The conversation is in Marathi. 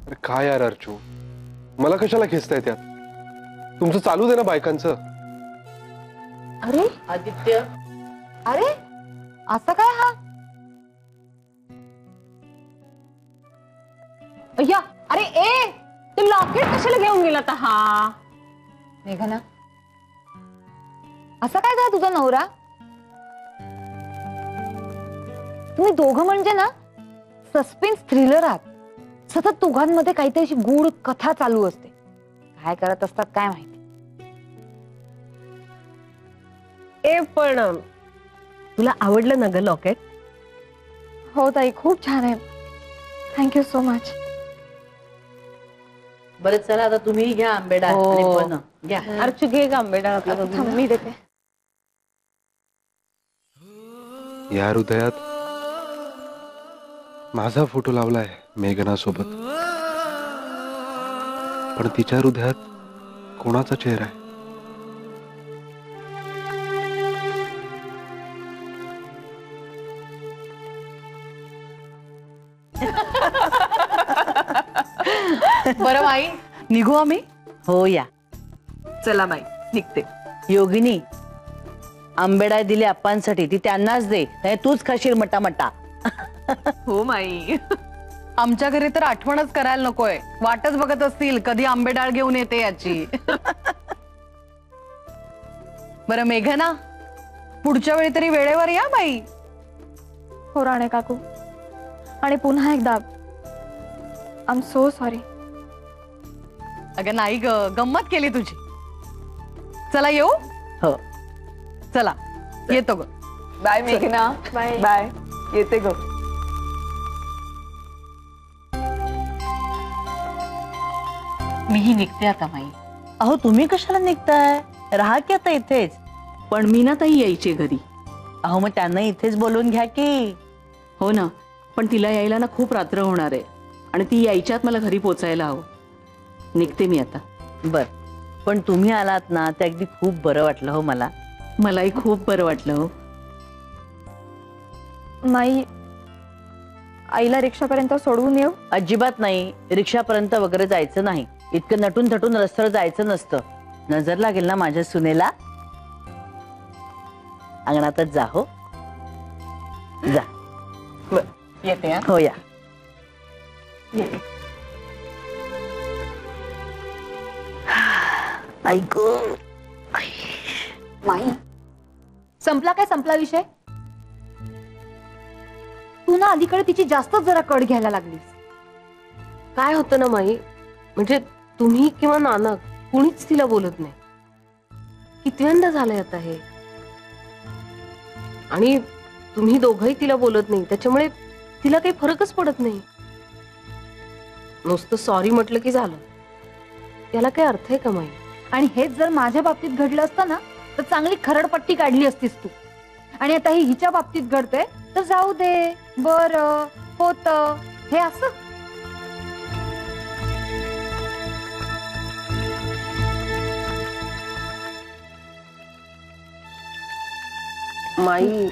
अरे काय यार अर्चू, मला कशाला खेचताय त्यात? तुमचं चालू दे ना बायकांचं. अरे आदित्य, अरे असं काय हा? अय्या, अरे ए तू लॉकेट कशाला घेऊन गेला आता हा? मेघना, असं काय झालं तुझा नवरा? तुम्ही दोघं म्हणजे ना सस्पेन्स थ्रिलर आहात. सतत दोघांमध्ये काहीतरी अशी गूढ कथा चालू असते. काय करत असतात काय माहिती. ए पण तुला आवडलं ना ग लॉकेट? हो ताई, खूप छान आहे. Thank you so much. बरं चला आता तुम्ही घ्या आंबेडा हो. आणि पण घ्या. अर्चू घे का आंबेडा आपल्या थांब, मी देते. या हृदयात माझा फोटो लावलाय मेघना सोबत, पण तिच्या हृदयात कोणाचा चेहरा आहे? बरं माई, निघू आम्ही? हो या. चला माई निघते. योगिनी, आंबेडा दिले आप्पांसाठी, ती त्यांनाच दे, नाही तूच खाशील मटा मटा. हो माई. आमच्या घरी तर आठवणच करायला नकोय. वाटच बघत असतील कधी आंबेडाळ घेऊन येते याची. बरं मेघना, पुढच्या वेळी तरी वेळेवर या बाई. हो राणे काकू, आणि पुन्हा एकदा आय एम सो सॉरी. अगं नाही ग, गंमत केली तुझी. चला येऊ? हो चला येतो ग. बाय मेघना. बाय. बाय, येते ग. मीही निघते आता माई. अहो तुम्ही कशाला निघताय? राहा की आता इथेच. पण मीना ताई यायची घरी. अहो मग त्यांना इथेच बोलवून घ्या की. हो ना, पण तिला यायला ना खूप रात्र होणार आहे आणि ती यायच्यात मला घरी पोचायला हवं. निघते मी आता. बर, पण तुम्ही आलात ना ते अगदी खूप बरं वाटलं हो मला. मलाही खूप बरं वाटलं हो. माई, आईला रिक्षापर्यंत सोडवून येऊ? अजिबात नाही, रिक्षापर्यंत वगैरे जायचं नाही. इतकं नटून थटून रस्त्यावर जायचं नसतं. नजर लागेल ना माझ्या सुनेला. अंगणातच जा. हो जा. येते. हो या. ऐक माई, संपला काय संपला विषय? तू ना अलीकडे तिची जास्तच जरा कड घ्यायला लागलीस. काय होतं ना माई, म्हणजे तुम्ही किंवा नाना कुणीच तिला बोलत नाही. कितव्यांदा झालंय आता हे? आणि तुम्ही दोघंही तिला बोलत नाही, त्याच्यामुळे तिला काही फरकच पडत नाही. नुसतं सॉरी म्हटलं की झालं. याला काही अर्थ आहे का माई? आणि हेच जर माझ्या बाबतीत घडलं असतं ना तर चांगली खरडपट्टी काढली असतीस तू. आणि आता हे हिच्या बाबतीत घडतंय तर जाऊ दे, बरं होतं, हे असं. माई